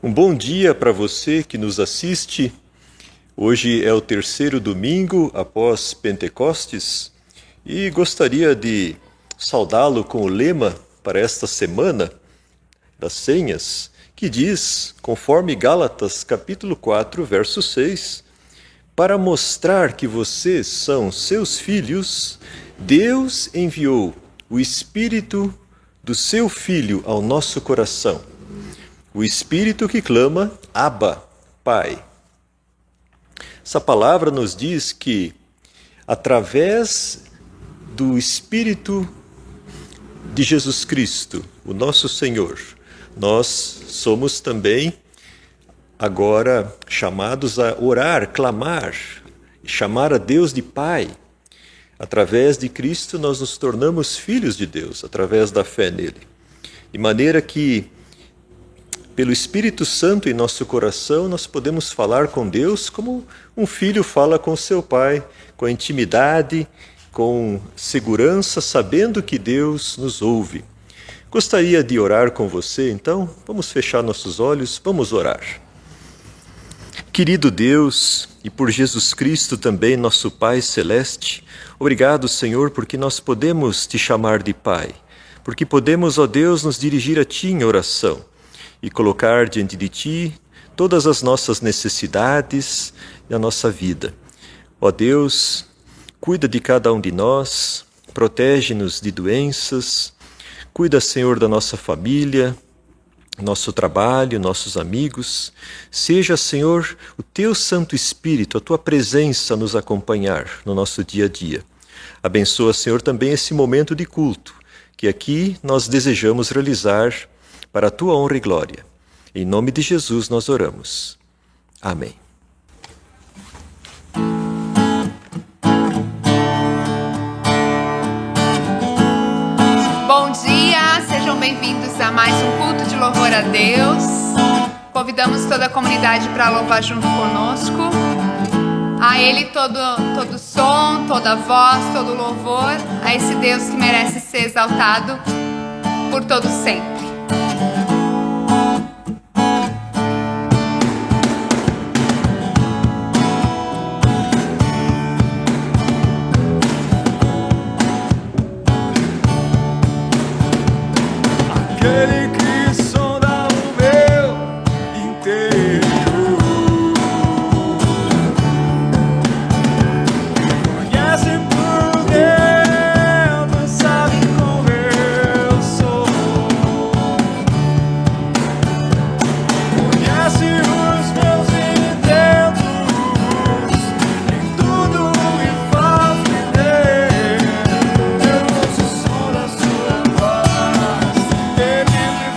Um bom dia para você que nos assiste. Hoje é o terceiro domingo após Pentecostes e gostaria de saudá-lo com o lema para esta semana das senhas, que diz, conforme Gálatas capítulo 4, verso 6, para mostrar que vocês são seus filhos, Deus enviou o Espírito do seu Filho ao nosso coração. O Espírito que clama, Abba, Pai. Essa palavra nos diz que, através do Espírito de Jesus Cristo, o nosso Senhor, nós somos também agora chamados a orar, clamar, chamar a Deus de Pai. Através de Cristo nós nos tornamos filhos de Deus, através da fé nele. De maneira que, pelo Espírito Santo em nosso coração, nós podemos falar com Deus como um filho fala com seu pai, com intimidade, com segurança, sabendo que Deus nos ouve. Gostaria de orar com você, então? Vamos fechar nossos olhos, vamos orar. Querido Deus, e por Jesus Cristo também, nosso Pai Celeste, obrigado, Senhor, porque nós podemos te chamar de Pai, porque podemos, ó Deus, nos dirigir a Ti em oração e colocar diante de Ti todas as nossas necessidades e a nossa vida. Ó Deus, cuida de cada um de nós, protege-nos de doenças, cuida, Senhor, da nossa família, nosso trabalho, nossos amigos. Seja, Senhor, o Teu Santo Espírito, a Tua presença nos acompanhar no nosso dia a dia. Abençoa, Senhor, também esse momento de culto, que aqui nós desejamos realizar para a Tua honra e glória. Em nome de Jesus nós oramos. Amém. Bom dia, sejam bem-vindos a mais um culto de louvor a Deus. Convidamos toda a comunidade para louvar junto conosco. A Ele todo som, toda voz, todo louvor, a esse Deus que merece ser exaltado por todo sempre. Aquele que sonda o meu inteiro, conhece por dentro, sabe como eu sou, conhece os meus intentos, em tudo me faz entender. Eu ouço o som da sua voz, ele me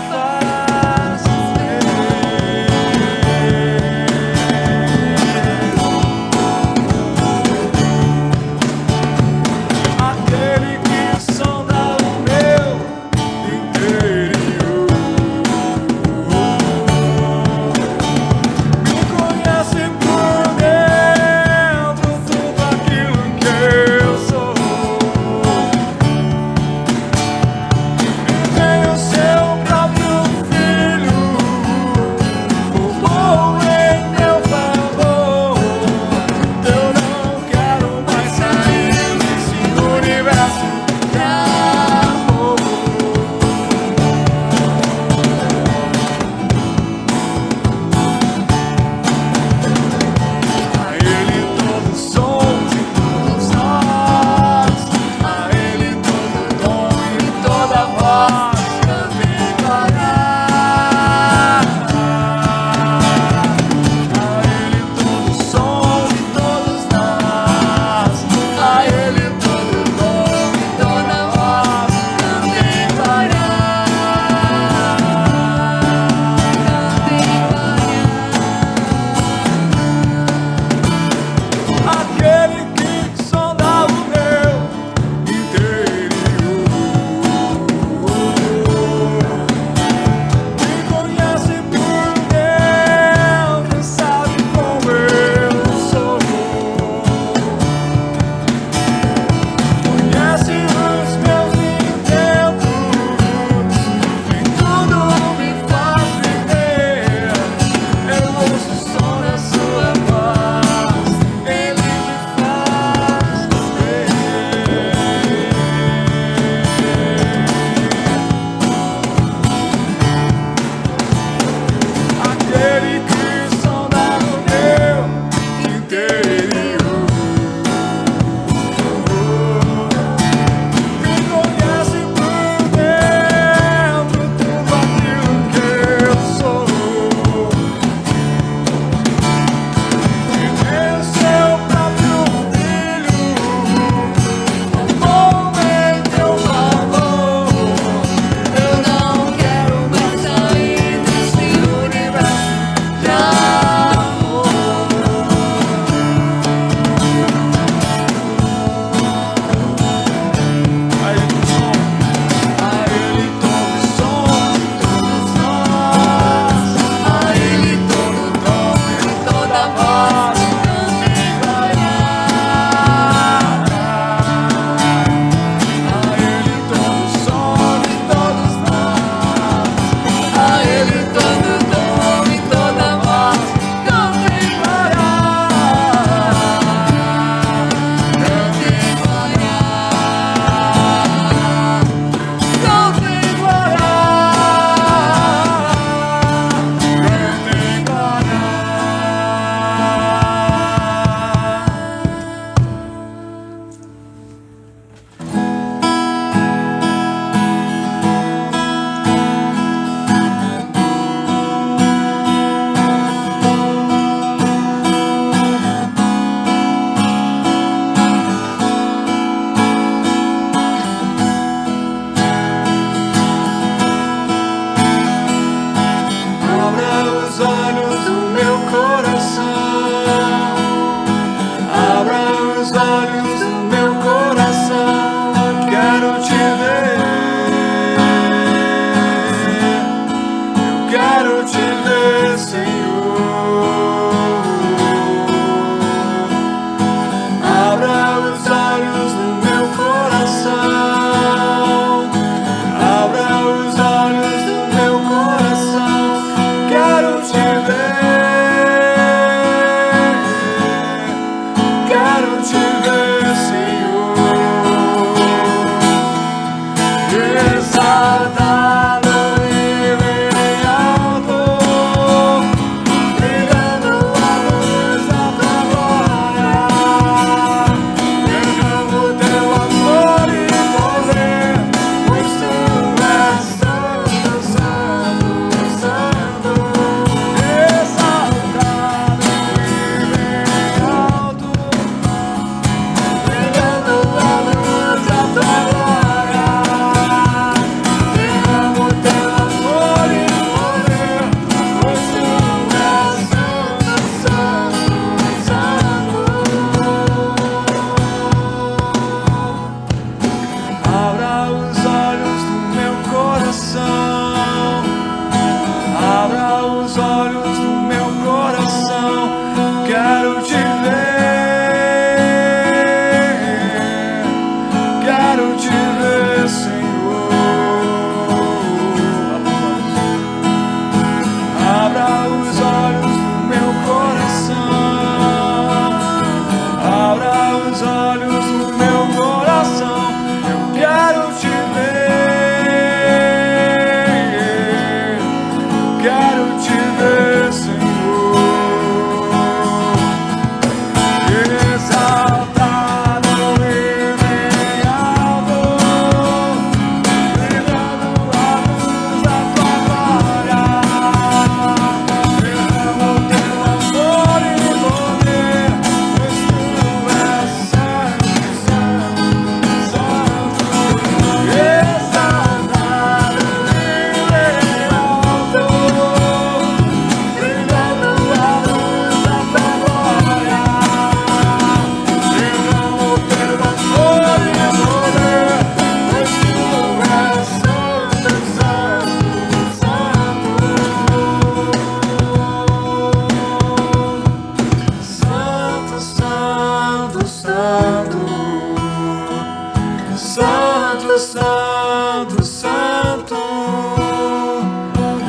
Santo, Santo,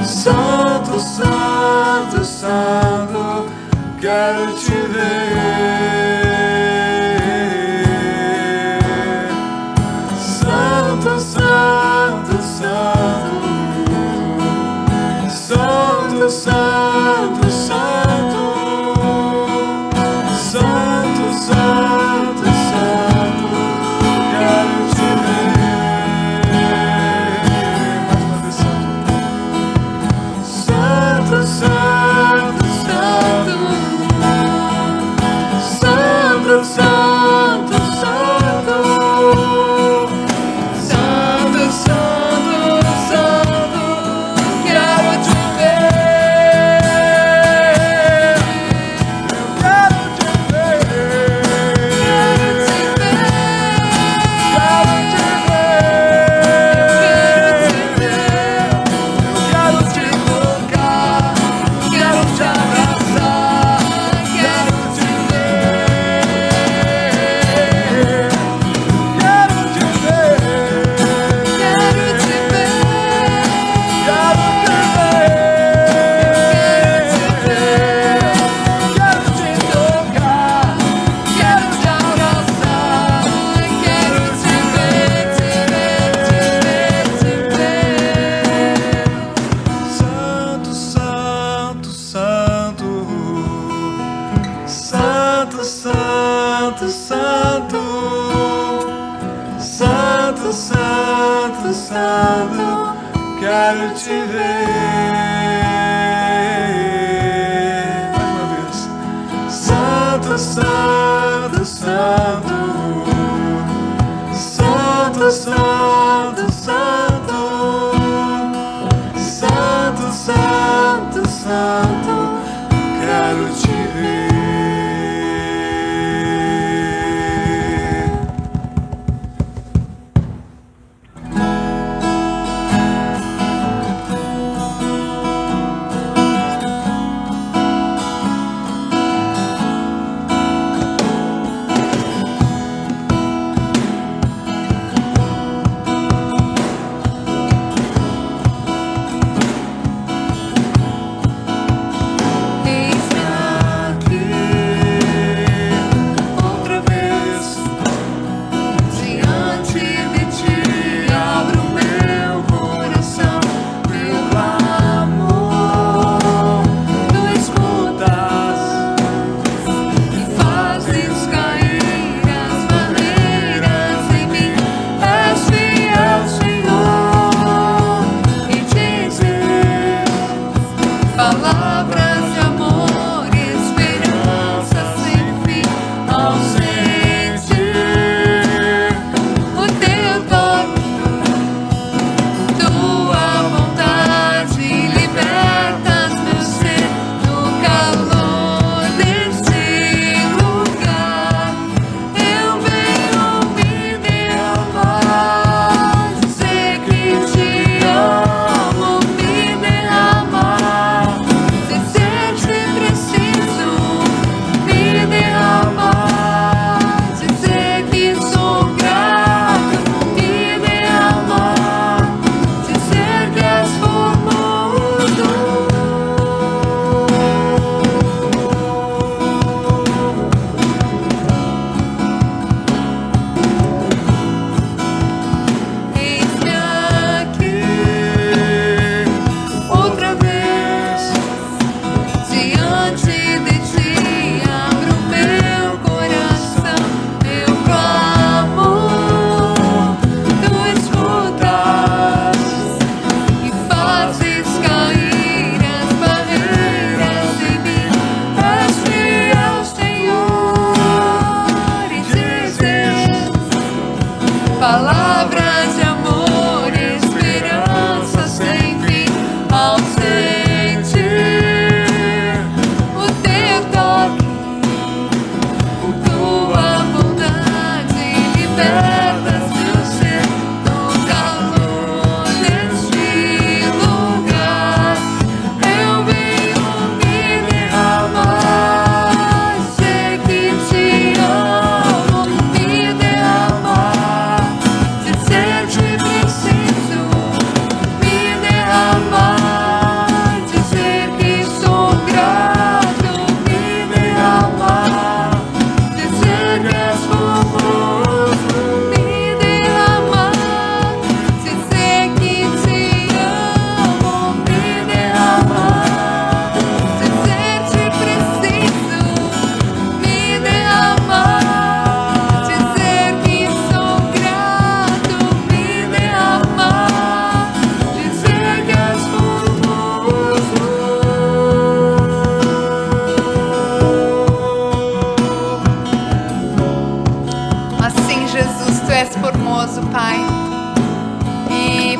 Santo, Santo, Santo, quero te ver. Santo, Santo, Santo, Santo, Santo, Santo, Santo, Santo, Santo, quero te ver. Mais uma vez, Santo, Santo, Santo, Santo, Santo, Santo, Santo, Santo, Santo, quero te ver. Eu quero te ver. Quero te ver. Eu quero te tocar. Quero te abraçar. Quero te ver. Quero te ver. Quero te ver. Quero te ver. Quero te tocar. Quero te abraçar. Quero te ver, te ver, te ver, te ver. Santo, Santo, Santo, Santo, Santo, Santo, Santo, Santo, Santo, quero te ver. Mais uma vez. Santo, Santo, Santo, Santo, Santo, Santo, Santo, Santo, Santo, quero te ver.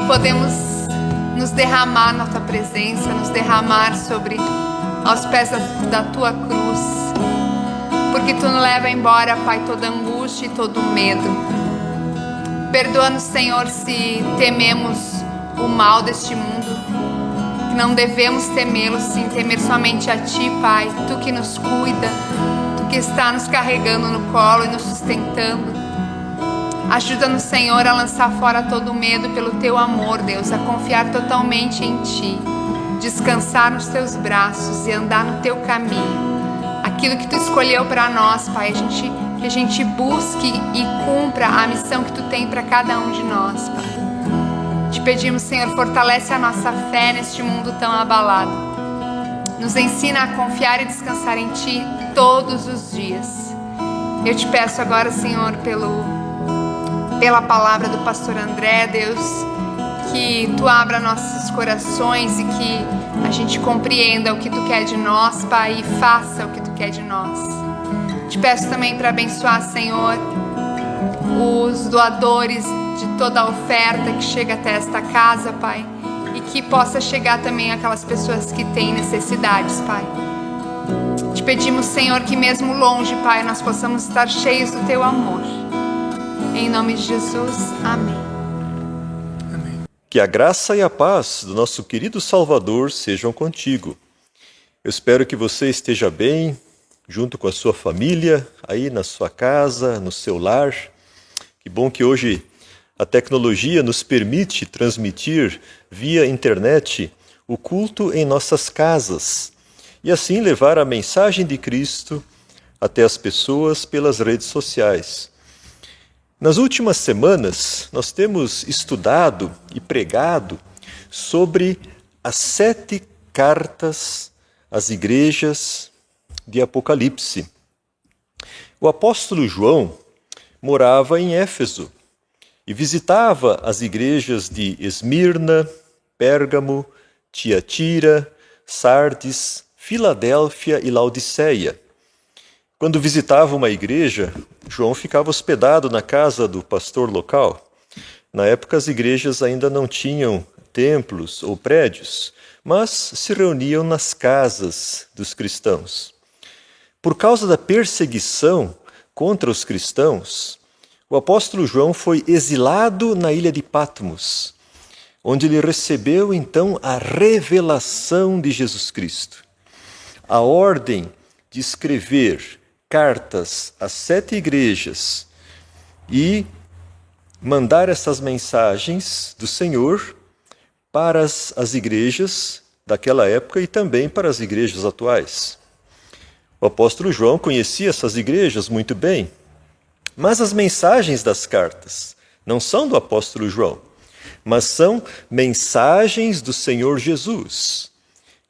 podemos nos derramar na tua presença, nos derramar aos pés da tua cruz, porque tu nos leva embora, Pai, toda angústia e todo medo. Perdoa-nos, Senhor, se tememos o mal deste mundo, que não devemos temê-lo, sim, temer somente a ti, Pai, tu que nos cuida, tu que está nos carregando no colo e nos sustentando. Ajuda-nos, Senhor, a lançar fora todo o medo pelo teu amor, Deus, a confiar totalmente em ti, descansar nos teus braços e andar no teu caminho. Aquilo que tu escolheu para nós, Pai, que a gente busque e cumpra a missão que tu tem para cada um de nós, Pai. Te pedimos, Senhor, fortalece a nossa fé neste mundo tão abalado. Nos ensina a confiar e descansar em ti todos os dias. Eu te peço agora, Senhor, pela palavra do pastor André, Deus, que tu abra nossos corações e que a gente compreenda o que tu quer de nós, Pai, e faça o que tu quer de nós. Te peço também para abençoar, Senhor, os doadores de toda a oferta que chega até esta casa, Pai, e que possa chegar também aquelas pessoas que têm necessidades, Pai. Te pedimos, Senhor, que mesmo longe, Pai, nós possamos estar cheios do teu amor. Em nome de Jesus, amém. Que a graça e a paz do nosso querido Salvador sejam contigo. Eu espero que você esteja bem, junto com a sua família, aí na sua casa, no seu lar. Que bom que hoje a tecnologia nos permite transmitir via internet o culto em nossas casas e assim levar a mensagem de Cristo até as pessoas pelas redes sociais. Nas últimas semanas, nós temos estudado e pregado sobre as 7 cartas às igrejas de Apocalipse. O apóstolo João morava em Éfeso e visitava as igrejas de Esmirna, Pérgamo, Tiatira, Sardes, Filadélfia e Laodiceia. Quando visitava uma igreja, João ficava hospedado na casa do pastor local. Na época, as igrejas ainda não tinham templos ou prédios, mas se reuniam nas casas dos cristãos. Por causa da perseguição contra os cristãos, o apóstolo João foi exilado na ilha de Patmos, onde ele recebeu então a revelação de Jesus Cristo. A ordem de escrever cartas às 7 igrejas e mandar essas mensagens do Senhor para as igrejas daquela época e também para as igrejas atuais. O apóstolo João conhecia essas igrejas muito bem, mas as mensagens das cartas não são do apóstolo João, mas são mensagens do Senhor Jesus,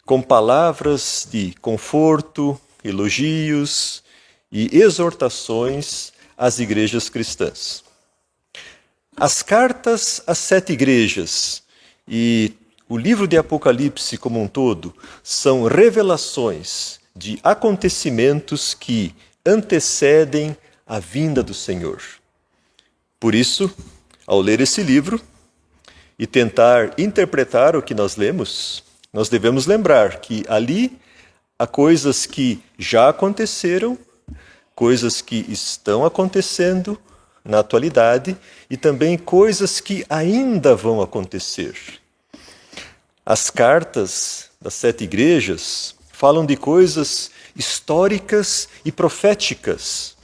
com palavras de conforto, elogios e exortações às igrejas cristãs. As cartas às 7 igrejas e o livro de Apocalipse como um todo são revelações de acontecimentos que antecedem a vinda do Senhor. Por isso, ao ler esse livro e tentar interpretar o que nós lemos, nós devemos lembrar que ali há coisas que já aconteceram, coisas que estão acontecendo na atualidade e também coisas que ainda vão acontecer. As cartas das 7 igrejas falam de coisas históricas e proféticas.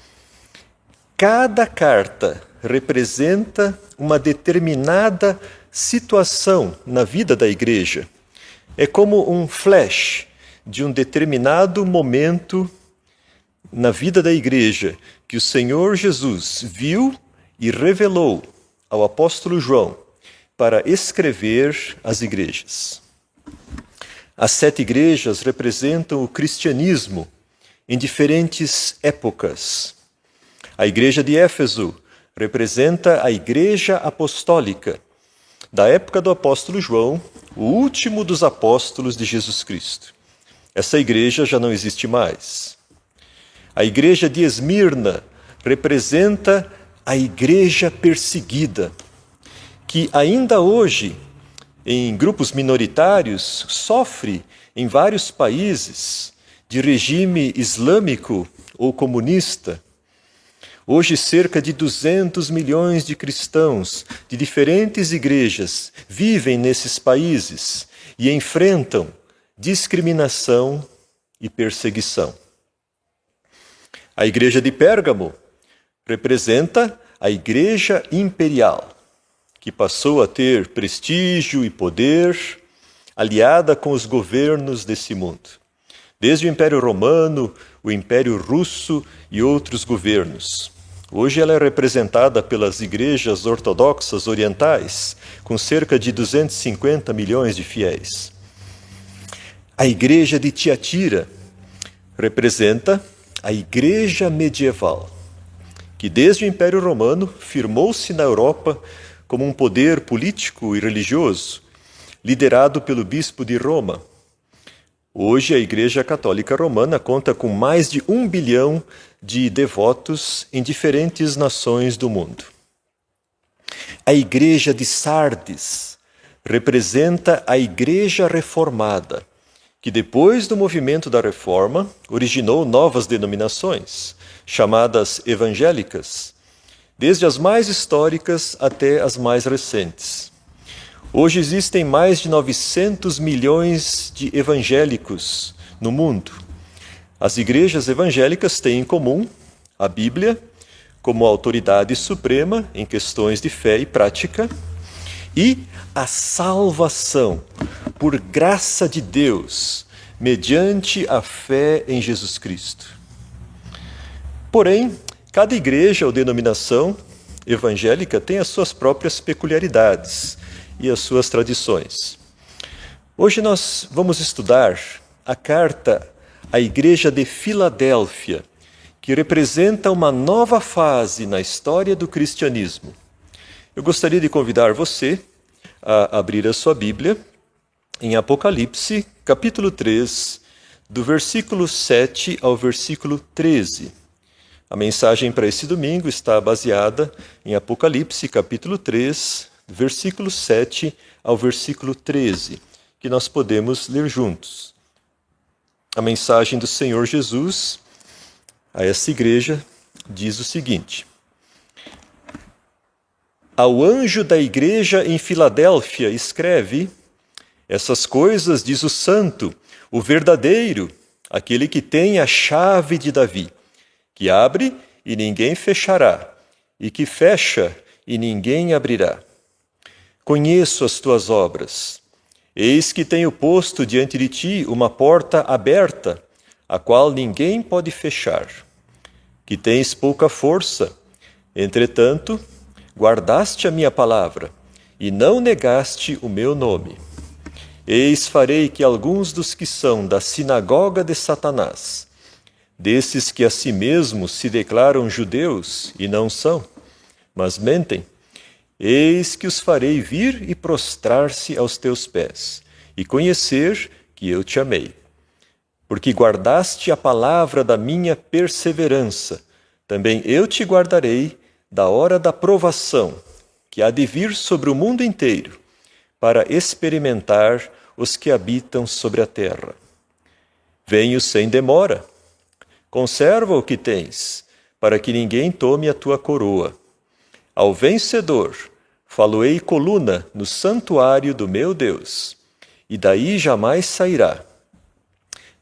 Cada carta representa uma determinada situação na vida da igreja. É como um flash de um determinado momento na vida da igreja que o Senhor Jesus viu e revelou ao apóstolo João para escrever às igrejas. As 7 igrejas representam o cristianismo em diferentes épocas. A igreja de Éfeso representa a igreja apostólica, da época do apóstolo João, o último dos apóstolos de Jesus Cristo. Essa igreja já não existe mais. A igreja de Esmirna representa a igreja perseguida. que ainda hoje, em grupos minoritários, sofre em vários países de regime islâmico ou comunista. Hoje, cerca de 200 milhões de cristãos de diferentes igrejas vivem nesses países e enfrentam discriminação e perseguição. A igreja de Pérgamo representa a igreja imperial, que passou a ter prestígio e poder, aliada com os governos desse mundo. Desde o Império Romano, o Império Russo e outros governos. Hoje ela é representada pelas igrejas ortodoxas orientais, com cerca de 250 milhões de fiéis. A igreja de Tiatira representa a igreja medieval, que desde o Império Romano firmou-se na Europa como um poder político e religioso, liderado pelo bispo de Roma. Hoje, a Igreja Católica Romana conta com mais de 1 bilhão de devotos em diferentes nações do mundo. A Igreja de Sardes representa a Igreja Reformada, que depois do movimento da Reforma originou novas denominações, chamadas evangélicas, desde as mais históricas até as mais recentes. Hoje existem mais de 900 milhões de evangélicos no mundo. As igrejas evangélicas têm em comum a Bíblia como autoridade suprema em questões de fé e prática e a salvação por graça de Deus mediante a fé em Jesus Cristo. Porém, cada igreja ou denominação evangélica tem as suas próprias peculiaridades e as suas tradições. Hoje nós vamos estudar a carta à Igreja de Filadélfia, que representa uma nova fase na história do cristianismo. Eu gostaria de convidar você a abrir a sua Bíblia em Apocalipse, capítulo 3, do versículo 7 ao versículo 13. A mensagem para esse domingo está baseada em Apocalipse, capítulo 3, versículo 7 ao versículo 13, que nós podemos ler juntos. A mensagem do Senhor Jesus a essa igreja diz o seguinte: Ao anjo da igreja em Filadélfia escreve: Essas coisas diz o santo, o verdadeiro, aquele que tem a chave de Davi, que abre e ninguém fechará, e que fecha e ninguém abrirá. Conheço as tuas obras. Eis que tenho posto diante de ti uma porta aberta, a qual ninguém pode fechar. Que tens pouca força, entretanto, guardaste a minha palavra, e não negaste o meu nome. Eis farei que alguns dos que são da sinagoga de Satanás, desses que a si mesmos se declaram judeus e não são, mas mentem, eis que os farei vir e prostrar-se aos teus pés, e conhecer que eu te amei. Porque guardaste a palavra da minha perseverança, também eu te guardarei da hora da provação, que há de vir sobre o mundo inteiro, para experimentar os que habitam sobre a terra. Venho sem demora. Conserva o que tens, para que ninguém tome a tua coroa. Ao vencedor, faloei coluna no santuário do meu Deus, e daí jamais sairá.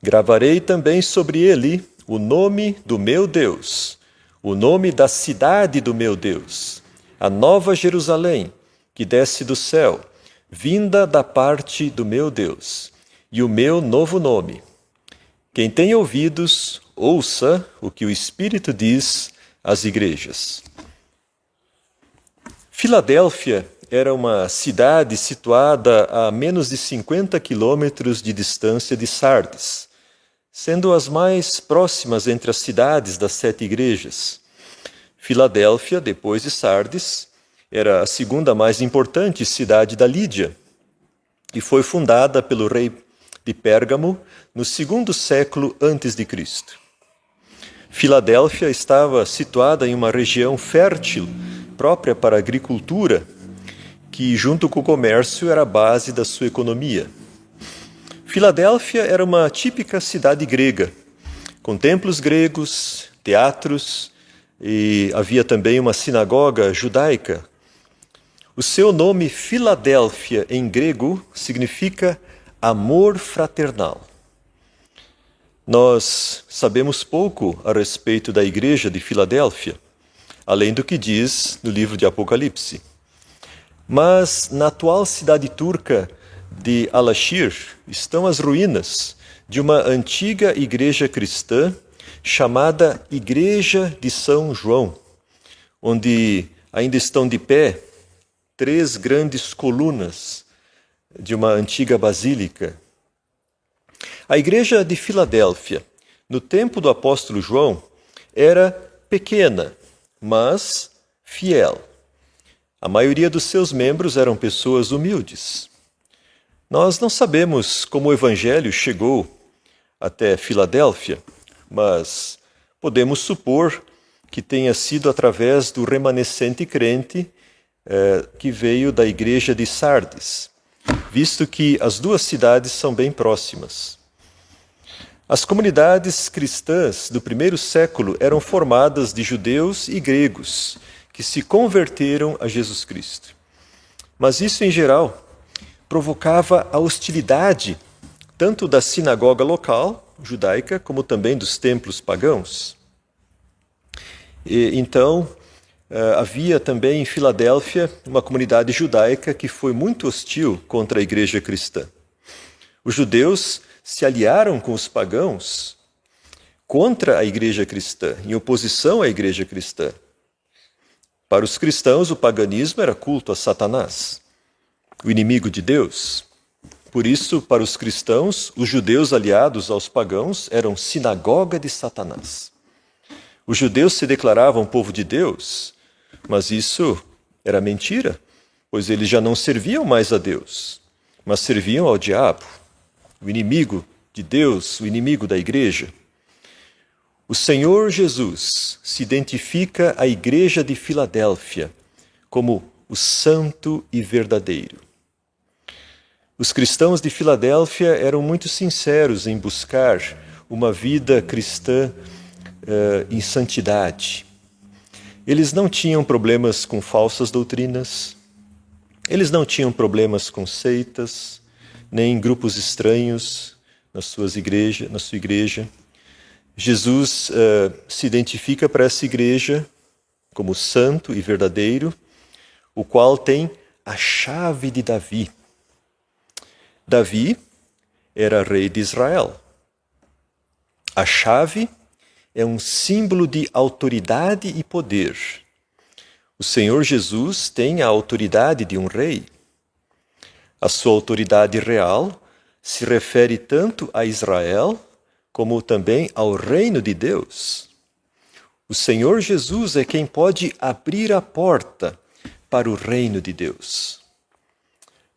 Gravarei também sobre ele o nome do meu Deus, o nome da cidade do meu Deus, a nova Jerusalém, que desce do céu, vinda da parte do meu Deus, e o meu novo nome. Quem tem ouvidos, ouça o que o Espírito diz às igrejas. Filadélfia era uma cidade situada a menos de 50 quilômetros de distância de Sardes, sendo as mais próximas entre as cidades das 7 igrejas. Filadélfia, depois de Sardes, era a segunda mais importante cidade da Lídia e foi fundada pelo rei de Pérgamo no 2º século a.C. Filadélfia estava situada em uma região fértil, própria para a agricultura, que, junto com o comércio, era a base da sua economia. Filadélfia era uma típica cidade grega, com templos gregos, teatros, e havia também uma sinagoga judaica. O seu nome, Filadélfia, em grego, significa amor fraternal. Nós sabemos pouco a respeito da igreja de Filadélfia, além do que diz no livro de Apocalipse. Mas na atual cidade turca de Alaşehir estão as ruínas de uma antiga igreja cristã chamada Igreja de São João, onde ainda estão de pé 3 grandes colunas de uma antiga basílica. A igreja de Filadélfia, no tempo do apóstolo João, era pequena, mas fiel. A maioria dos seus membros eram pessoas humildes. Nós não sabemos como o evangelho chegou até Filadélfia, mas podemos supor que tenha sido através do remanescente crente que veio da igreja de Sardes, visto que as 2 cidades são bem próximas. As comunidades cristãs do primeiro século eram formadas de judeus e gregos que se converteram a Jesus Cristo. Mas isso, em geral, provocava a hostilidade tanto da sinagoga local judaica, como também dos templos pagãos. Então, havia também em Filadélfia uma comunidade judaica que foi muito hostil contra a igreja cristã. Os judeus se aliaram com os pagãos contra a igreja cristã, em oposição à igreja cristã. Para os cristãos, o paganismo era culto a Satanás, o inimigo de Deus. Por isso, para os cristãos, os judeus aliados aos pagãos eram sinagoga de Satanás. Os judeus se declaravam povo de Deus, mas isso era mentira, pois eles já não serviam mais a Deus, mas serviam ao diabo, o inimigo de Deus, o inimigo da igreja. O Senhor Jesus se identifica à igreja de Filadélfia como o santo e verdadeiro. Os cristãos de Filadélfia eram muito sinceros em buscar uma vida cristã em santidade. Eles não tinham problemas com falsas doutrinas, eles não tinham problemas com seitas, nem grupos estranhos na sua igreja. Jesus se identifica para essa igreja como santo e verdadeiro, o qual tem a chave de Davi. Davi era rei de Israel. A chave é um símbolo de autoridade e poder. O Senhor Jesus tem a autoridade de um rei. A sua autoridade real se refere tanto a Israel como também ao reino de Deus. O Senhor Jesus é quem pode abrir a porta para o reino de Deus.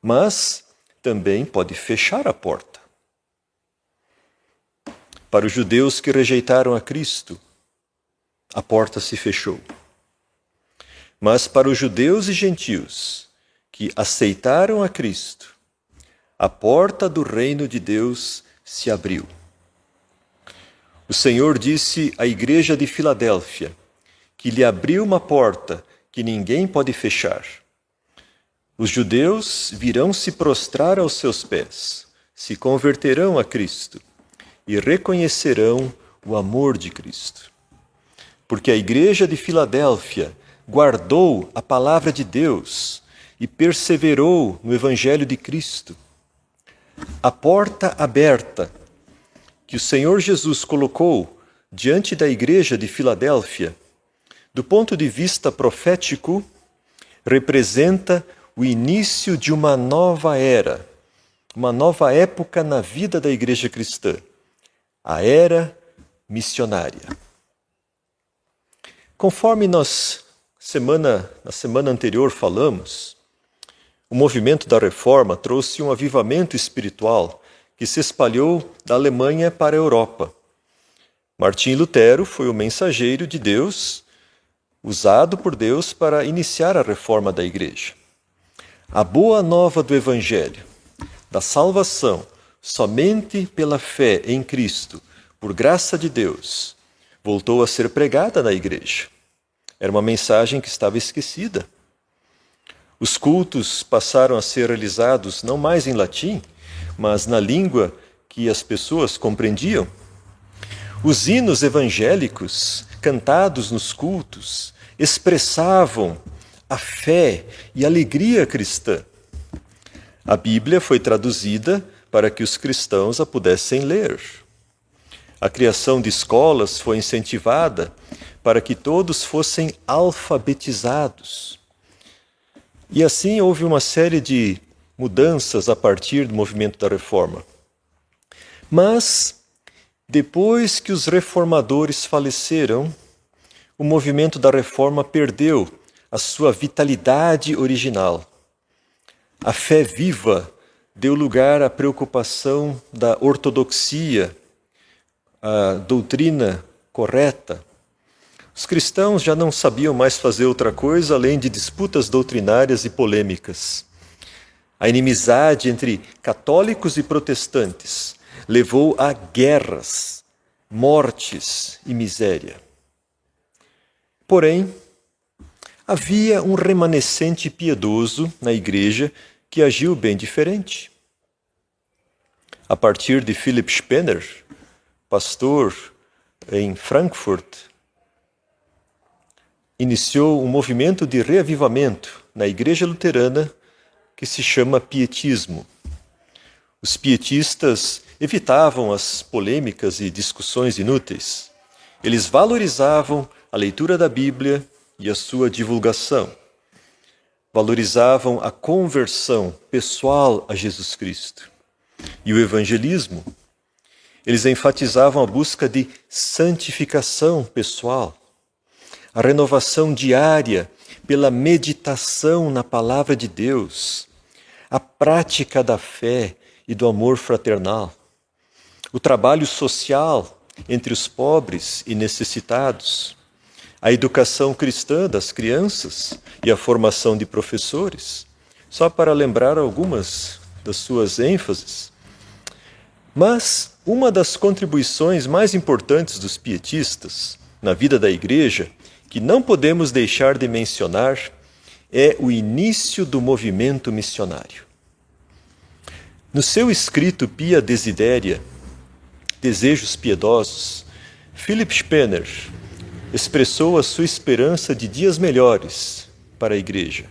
Mas também pode fechar a porta. Para os judeus que rejeitaram a Cristo, a porta se fechou. Mas para os judeus e gentios que aceitaram a Cristo, a porta do reino de Deus se abriu. O Senhor disse à igreja de Filadélfia que lhe abriu uma porta que ninguém pode fechar. Os judeus virão se prostrar aos seus pés, se converterão a Cristo e reconhecerão o amor de Cristo. Porque a igreja de Filadélfia guardou a palavra de Deus e perseverou no Evangelho de Cristo. A porta aberta que o Senhor Jesus colocou diante da igreja de Filadélfia, do ponto de vista profético, representa o início de uma nova era, uma nova época na vida da igreja cristã, a era missionária. Conforme na semana anterior falamos, o movimento da Reforma trouxe um avivamento espiritual que se espalhou da Alemanha para a Europa. Martim Lutero foi o mensageiro de Deus, usado por Deus para iniciar a reforma da igreja. A boa nova do Evangelho, da salvação, somente pela fé em Cristo, por graça de Deus, voltou a ser pregada na igreja. Era uma mensagem que estava esquecida. Os cultos passaram a ser realizados não mais em latim, mas na língua que as pessoas compreendiam. Os hinos evangélicos, cantados nos cultos, expressavam a fé e a alegria cristã. A Bíblia foi traduzida para que os cristãos a pudessem ler. A criação de escolas foi incentivada para que todos fossem alfabetizados. E assim houve uma série de mudanças a partir do movimento da Reforma. Mas, depois que os reformadores faleceram, o movimento da Reforma perdeu a sua vitalidade original. A fé viva deu lugar à preocupação da ortodoxia, a doutrina correta. Os cristãos já não sabiam mais fazer outra coisa além de disputas doutrinárias e polêmicas. A inimizade entre católicos e protestantes levou a guerras, mortes e miséria. Porém, havia um remanescente piedoso na igreja que agiu bem diferente. A partir de Philipp Spener, pastor em Frankfurt, iniciou um movimento de reavivamento na igreja luterana que se chama pietismo. Os pietistas evitavam as polêmicas e discussões inúteis. Eles valorizavam a leitura da Bíblia e a sua divulgação. Valorizavam a conversão pessoal a Jesus Cristo e o evangelismo. Eles enfatizavam a busca de santificação pessoal, a renovação diária pela meditação na palavra de Deus, a prática da fé e do amor fraternal, o trabalho social entre os pobres e necessitados, a educação cristã das crianças e a formação de professores, só para lembrar algumas das suas ênfases. Mas uma das contribuições mais importantes dos pietistas na vida da igreja, que não podemos deixar de mencionar, é o início do movimento missionário. No seu escrito Pia Desideria, Desejos Piedosos, Philipp Spener expressou a sua esperança de dias melhores para a igreja,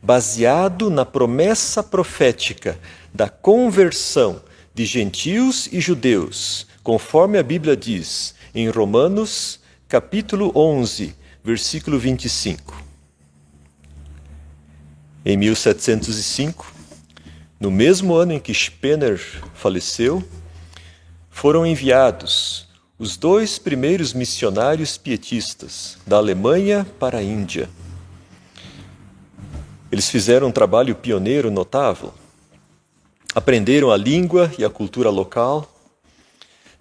baseado na promessa profética da conversão de gentios e judeus, conforme a Bíblia diz em Romanos, capítulo 11, versículo 25. Em 1705, no mesmo ano em que Spener faleceu, foram enviados os 2 primeiros missionários pietistas da Alemanha para a Índia. Eles fizeram um trabalho pioneiro notável. Aprenderam a língua e a cultura local,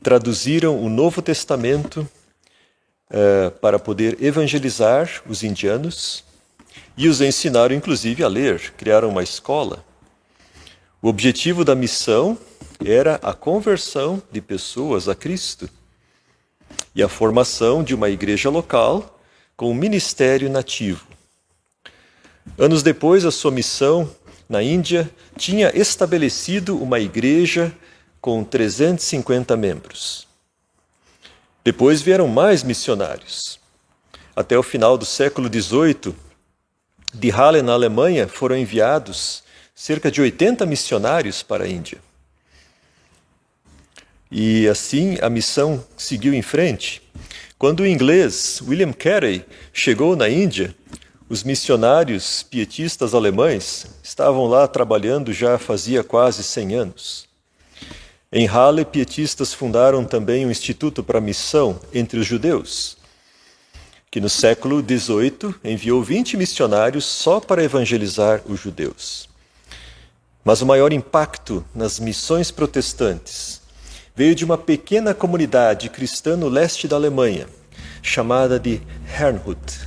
traduziram o Novo Testamento para poder evangelizar os indianos e os ensinaram, inclusive, a ler. Criaram uma escola. O objetivo da missão era a conversão de pessoas a Cristo e a formação de uma igreja local com um ministério nativo. Anos depois, a sua missão na Índia tinha estabelecido uma igreja com 350 membros. Depois vieram mais missionários. Até o final do século XVIII, de Halle, na Alemanha, foram enviados cerca de 80 missionários para a Índia. E assim a missão seguiu em frente. Quando o inglês William Carey chegou na Índia, os missionários pietistas alemães estavam lá trabalhando já fazia quase 100 anos. Em Halle, pietistas fundaram também um instituto para missão entre os judeus, que no século XVIII enviou 20 missionários só para evangelizar os judeus. Mas o maior impacto nas missões protestantes veio de uma pequena comunidade cristã no leste da Alemanha, chamada de Herrnhut.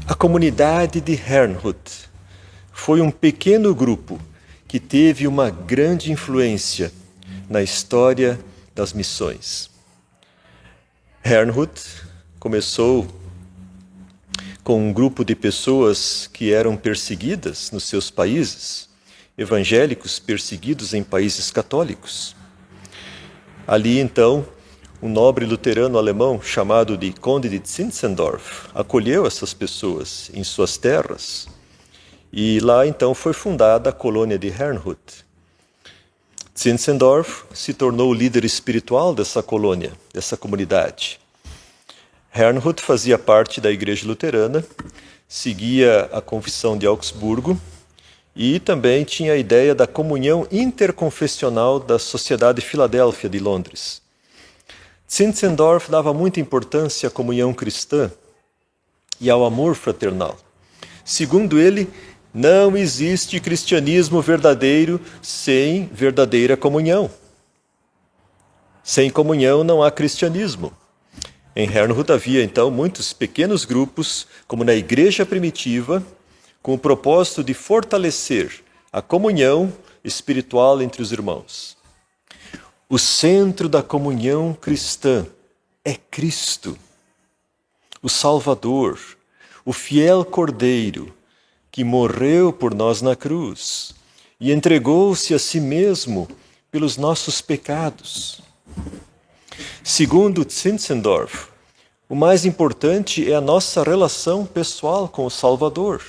A comunidade de Herrnhut foi um pequeno grupo que teve uma grande influência na história das missões. Herrnhut começou com um grupo de pessoas que eram perseguidas nos seus países, evangélicos perseguidos em países católicos. Ali, então, um nobre luterano alemão chamado de Conde de Zinzendorf acolheu essas pessoas em suas terras e lá, então, foi fundada a colônia de Herrnhut. Zinzendorf se tornou o líder espiritual dessa colônia, dessa comunidade. Herrnhut fazia parte da Igreja Luterana, seguia a Confissão de Augsburgo e também tinha a ideia da comunhão interconfessional da Sociedade Filadélfia de Londres. Zinzendorf dava muita importância à comunhão cristã e ao amor fraternal. Segundo ele, não existe cristianismo verdadeiro sem verdadeira comunhão. Sem comunhão não há cristianismo. Em Herrnhut havia, então, muitos pequenos grupos, como na igreja primitiva, com o propósito de fortalecer a comunhão espiritual entre os irmãos. O centro da comunhão cristã é Cristo, o Salvador, o fiel Cordeiro, que morreu por nós na cruz e entregou-se a si mesmo pelos nossos pecados. Segundo Zinzendorf, o mais importante é a nossa relação pessoal com o Salvador.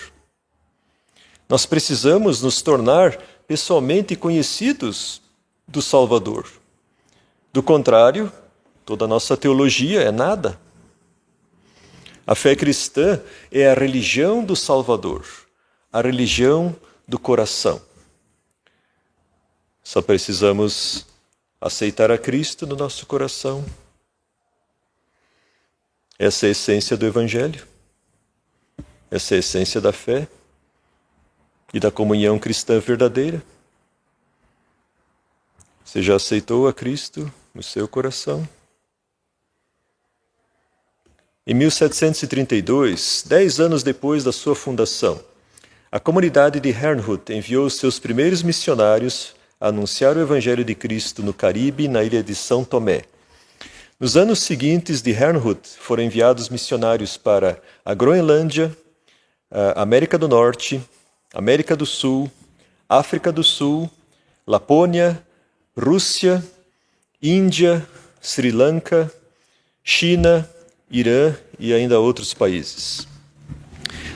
Nós precisamos nos tornar pessoalmente conhecidos do Salvador. Do contrário, toda a nossa teologia é nada. A fé cristã é a religião do Salvador, a religião do coração. Só precisamos aceitar a Cristo no nosso coração. Essa é a essência do Evangelho. Essa é a essência da fé e da comunhão cristã verdadeira. Você já aceitou a Cristo no seu coração? Em 1732, 10 anos depois da sua fundação, a comunidade de Herrnhut enviou seus primeiros missionários a anunciar o Evangelho de Cristo no Caribe e na ilha de São Tomé. Nos anos seguintes de Herrnhut, foram enviados missionários para a Groenlândia, a América do Norte, América do Sul, África do Sul, Lapônia, Rússia, Índia, Sri Lanka, China, Irã e ainda outros países.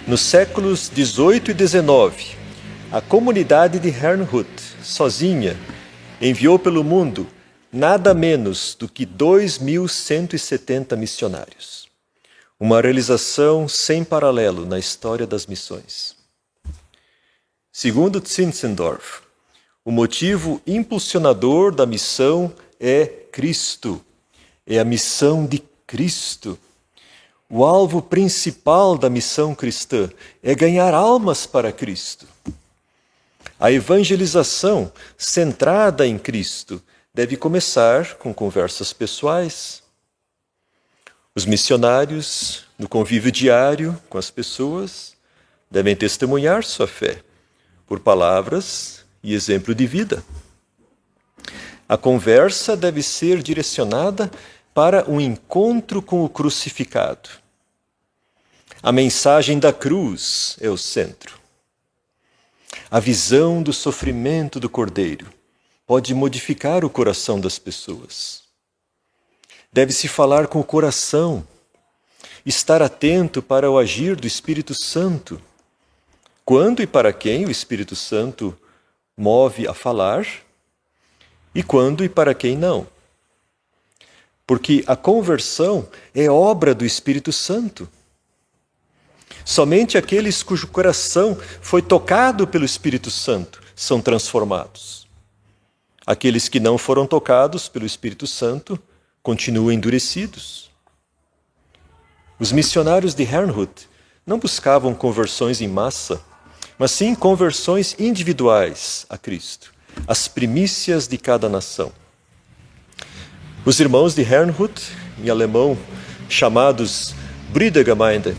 Nos séculos 18 e 19, a comunidade de Herrnhut, sozinha, enviou pelo mundo nada menos do que 2.170 missionários. Uma realização sem paralelo na história das missões. Segundo Zinzendorf, o motivo impulsionador da missão é Cristo. É a missão de Cristo. O alvo principal da missão cristã é ganhar almas para Cristo. A evangelização centrada em Cristo deve começar com conversas pessoais. Os missionários, no convívio diário com as pessoas, devem testemunhar sua fé por palavras e exemplo de vida. A conversa deve ser direcionada para um encontro com o crucificado. A mensagem da cruz é o centro. A visão do sofrimento do Cordeiro pode modificar o coração das pessoas. Deve-se falar com o coração, estar atento para o agir do Espírito Santo. Quando e para quem o Espírito Santo move a falar e quando e para quem não. Porque a conversão é obra do Espírito Santo. Somente aqueles cujo coração foi tocado pelo Espírito Santo são transformados. Aqueles que não foram tocados pelo Espírito Santo continuam endurecidos. Os missionários de Herrnhut não buscavam conversões em massa, mas sim conversões individuais a Cristo, as primícias de cada nação. Os irmãos de Herrnhut, em alemão chamados Brüdergemeinde,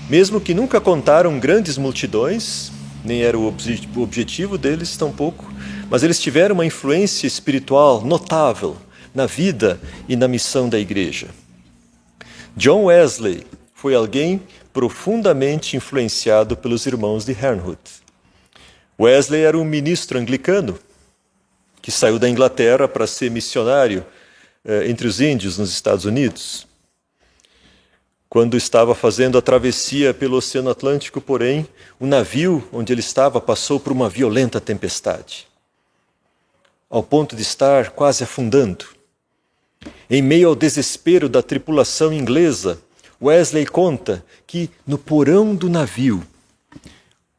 mesmo que nunca contaram grandes multidões, nem era o objetivo deles tampouco, mas eles tiveram uma influência espiritual notável na vida e na missão da igreja. John Wesley foi alguém profundamente influenciado pelos irmãos de Herrnhut. Wesley era um ministro anglicano que saiu da Inglaterra para ser missionário entre os índios nos Estados Unidos. Quando estava fazendo a travessia pelo Oceano Atlântico, porém, o navio onde ele estava passou por uma violenta tempestade, ao ponto de estar quase afundando. Em meio ao desespero da tripulação inglesa, Wesley conta que no porão do navio,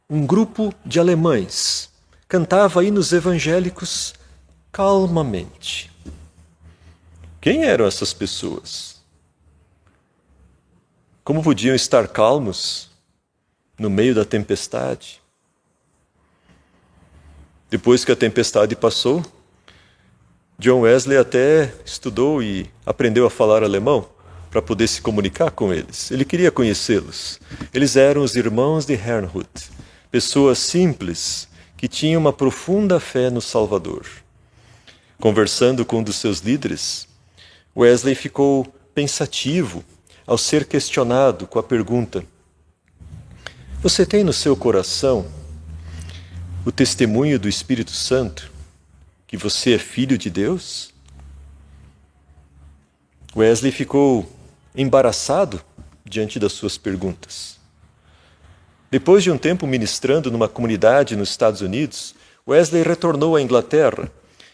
um grupo de alemães cantava hinos evangélicos calmamente. Quem eram essas pessoas? Como podiam estar calmos no meio da tempestade? Depois que a tempestade passou, John Wesley até estudou e aprendeu a falar alemão para poder se comunicar com eles. Ele queria conhecê-los. Eles eram os irmãos de Herrnhut, pessoas simples que tinham uma profunda fé no Salvador. Conversando com um dos seus líderes, Wesley ficou pensativo ao ser questionado com a pergunta: você tem no seu coração o testemunho do Espírito Santo que você é filho de Deus? Wesley ficou embaraçado diante das suas perguntas. Depois de um tempo ministrando numa comunidade nos Estados Unidos, Wesley retornou à Inglaterra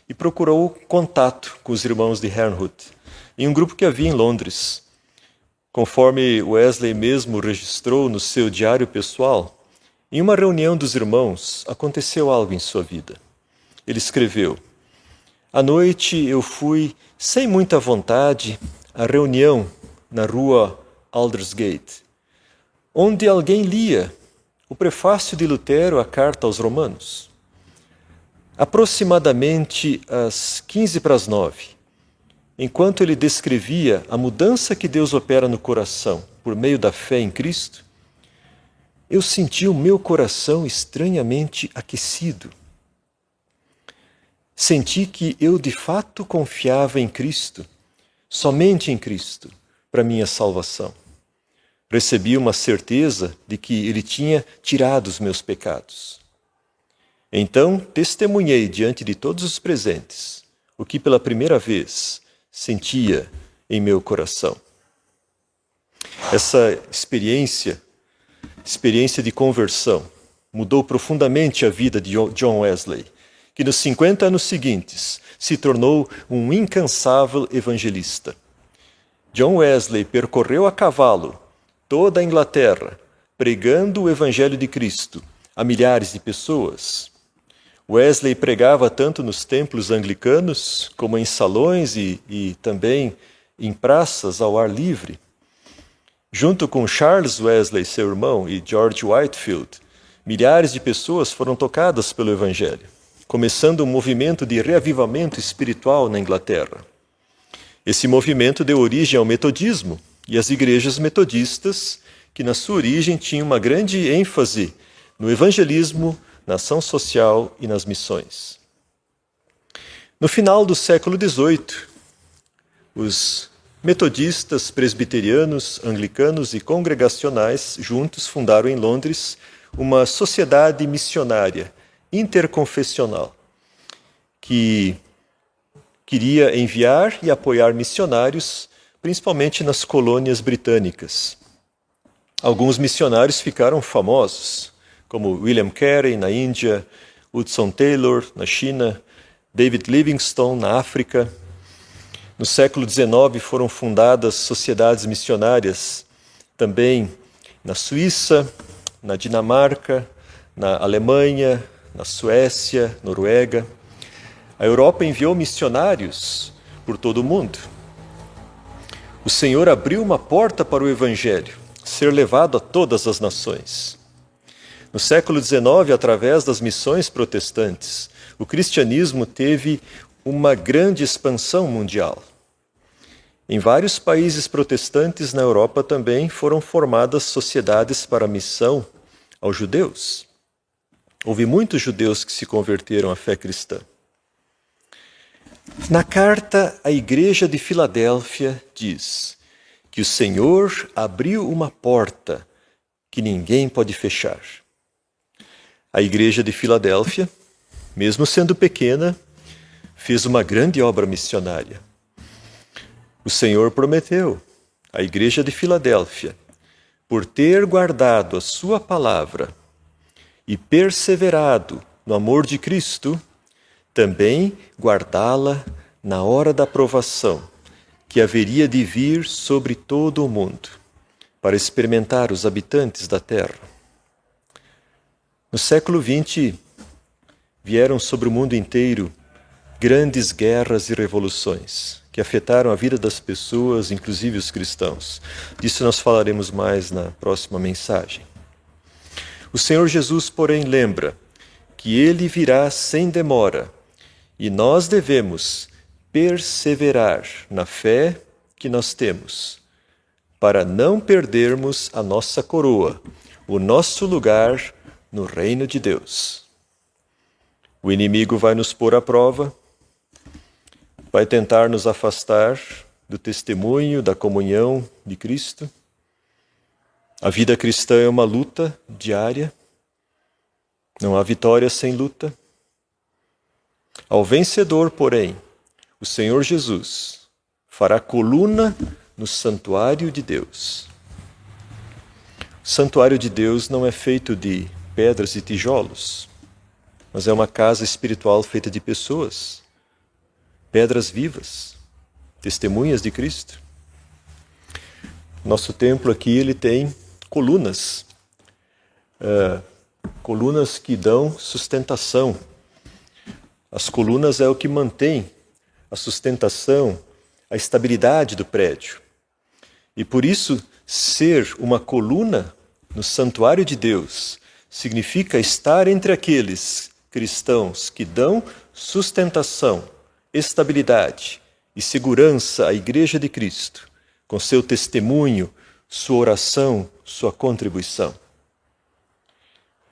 e procurou contato com os irmãos de Herrnhut, em um grupo que havia em Londres. Conforme Wesley mesmo registrou no seu diário pessoal, em uma reunião dos irmãos aconteceu algo em sua vida. Ele escreveu: à noite eu fui, sem muita vontade, à reunião na rua Aldersgate, onde alguém lia o prefácio de Lutero à carta aos Romanos. Aproximadamente às 8:45, enquanto ele descrevia a mudança que Deus opera no coração por meio da fé em Cristo, eu senti o meu coração estranhamente aquecido. Senti que eu de fato confiava em Cristo, somente em Cristo, para minha salvação. Recebi uma certeza de que Ele tinha tirado os meus pecados. Então testemunhei diante de todos os presentes o que pela primeira vez sentia em meu coração. Essa experiência de conversão, mudou profundamente a vida de John Wesley, que nos 50 anos seguintes se tornou um incansável evangelista. John Wesley percorreu a cavalo toda a Inglaterra, pregando o Evangelho de Cristo a milhares de pessoas. Wesley pregava tanto nos templos anglicanos, como em salões e também em praças ao ar livre. Junto com Charles Wesley, seu irmão, e George Whitefield, milhares de pessoas foram tocadas pelo Evangelho, começando um movimento de reavivamento espiritual na Inglaterra. Esse movimento deu origem ao metodismo e às igrejas metodistas, que na sua origem tinham uma grande ênfase no evangelismo, na ação social e nas missões. No final do século XVIII, os metodistas, presbiterianos, anglicanos e congregacionais juntos fundaram em Londres uma sociedade missionária interconfessional que queria enviar e apoiar missionários, principalmente nas colônias britânicas. Alguns missionários ficaram famosos, como William Carey na Índia, Hudson Taylor na China, David Livingstone na África. No século XIX foram fundadas sociedades missionárias também na Suíça, na Dinamarca, na Alemanha, na Suécia, Noruega. A Europa enviou missionários por todo o mundo. O Senhor abriu uma porta para o Evangelho ser levado a todas as nações. No século XIX, através das missões protestantes, o cristianismo teve uma grande expansão mundial. Em vários países protestantes na Europa também foram formadas sociedades para a missão aos judeus. Houve muitos judeus que se converteram à fé cristã. Na carta à igreja de Filadélfia diz que o Senhor abriu uma porta que ninguém pode fechar. A igreja de Filadélfia, mesmo sendo pequena, fez uma grande obra missionária. O Senhor prometeu à igreja de Filadélfia, por ter guardado a sua palavra e perseverado no amor de Cristo, também guardá-la na hora da provação, que haveria de vir sobre todo o mundo, para experimentar os habitantes da terra. No século XX, vieram sobre o mundo inteiro grandes guerras e revoluções que afetaram a vida das pessoas, inclusive os cristãos. Disso nós falaremos mais na próxima mensagem. O Senhor Jesus, porém, lembra que Ele virá sem demora e nós devemos perseverar na fé que nós temos, para não perdermos a nossa coroa, o nosso lugar no reino de Deus. O inimigo vai nos pôr à prova, vai tentar nos afastar do testemunho, da comunhão de Cristo. A vida cristã é uma luta diária. Não há vitória sem luta. Ao vencedor, porém, o Senhor Jesus fará coluna no santuário de Deus. O santuário de Deus não é feito de pedras e tijolos, mas é uma casa espiritual feita de pessoas, pedras vivas, testemunhas de Cristo. Nosso templo aqui, ele tem colunas, colunas que dão sustentação. As colunas é o que mantém a sustentação, a estabilidade do prédio. E por isso, ser uma coluna no santuário de Deus significa estar entre aqueles cristãos que dão sustentação, estabilidade e segurança à Igreja de Cristo, com seu testemunho, sua oração, sua contribuição.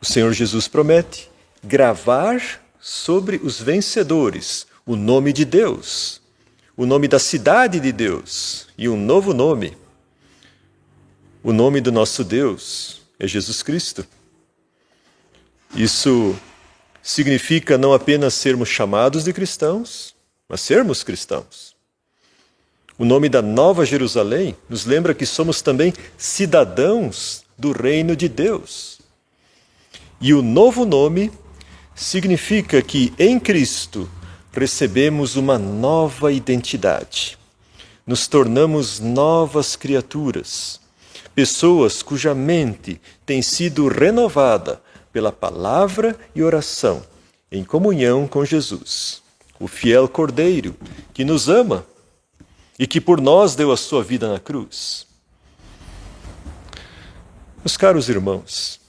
O Senhor Jesus promete gravar sobre os vencedores o nome de Deus, o nome da cidade de Deus e um novo nome. O nome do nosso Deus é Jesus Cristo. Isso significa não apenas sermos chamados de cristãos, mas sermos cristãos. O nome da Nova Jerusalém nos lembra que somos também cidadãos do reino de Deus. E o novo nome significa que em Cristo recebemos uma nova identidade. Nos tornamos novas criaturas, pessoas cuja mente tem sido renovada pela palavra e oração, em comunhão com Jesus, o fiel Cordeiro que nos ama e que por nós deu a sua vida na cruz. Meus caros irmãos,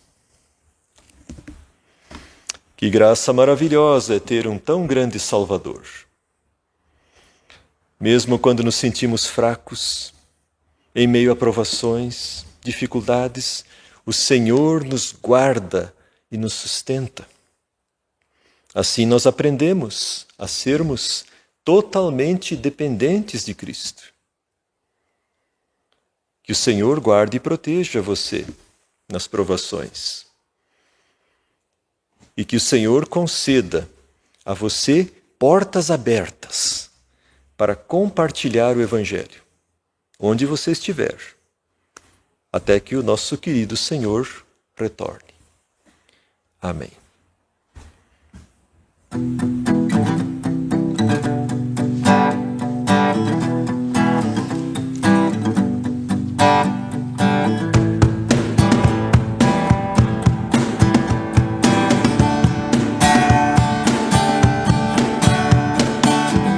que graça maravilhosa é ter um tão grande Salvador. Mesmo quando nos sentimos fracos, em meio a provações, dificuldades, o Senhor nos guarda e nos sustenta. Assim nós aprendemos a sermos totalmente dependentes de Cristo. Que o Senhor guarde e proteja você nas provações. E que o Senhor conceda a você portas abertas para compartilhar o Evangelho, onde você estiver, até que o nosso querido Senhor retorne. Amém.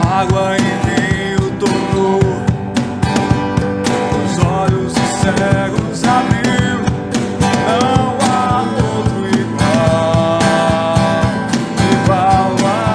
Água em rio tornou, os olhos dos cegos abriu. Não há outro igual a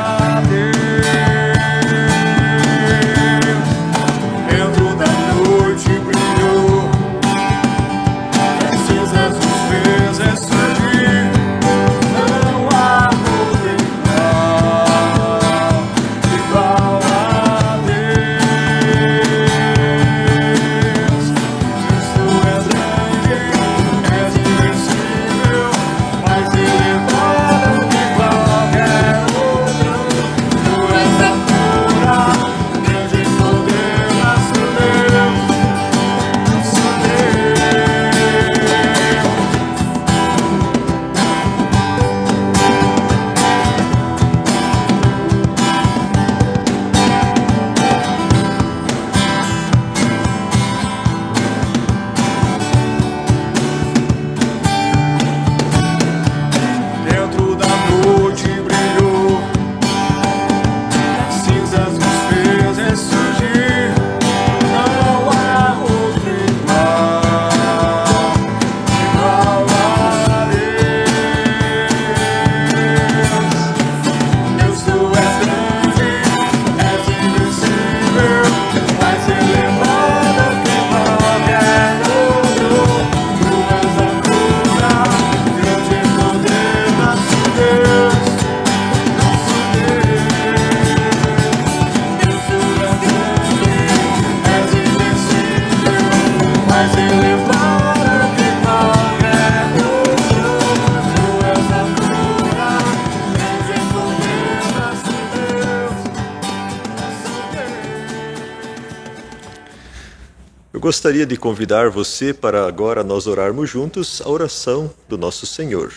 Eu gostaria de convidar você para agora nós orarmos juntos a oração do nosso Senhor.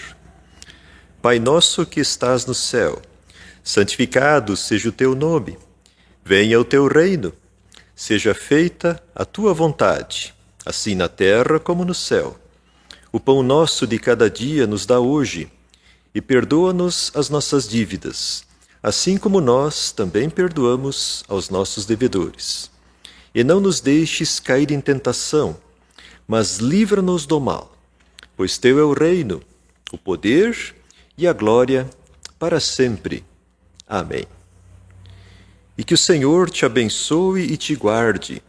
Pai nosso que estás no céu, santificado seja o teu nome. Venha o teu reino. Seja feita a tua vontade, assim na terra como no céu. O pão nosso de cada dia nos dá hoje, e perdoa-nos as nossas dívidas, assim como nós também perdoamos aos nossos devedores. E não nos deixes cair em tentação, mas livra-nos do mal, pois teu é o reino, o poder e a glória para sempre. Amém. E que o Senhor te abençoe e te guarde.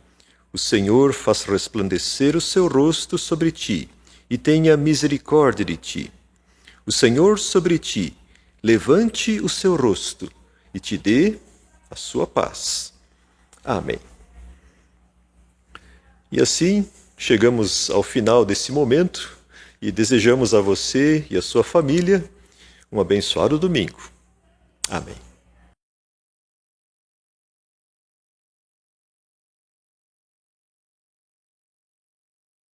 O Senhor faça resplandecer o seu rosto sobre ti e tenha misericórdia de ti. O Senhor sobre ti levante o seu rosto e te dê a sua paz. Amém. E assim chegamos ao final desse momento e desejamos a você e a sua família um abençoado domingo. Amém.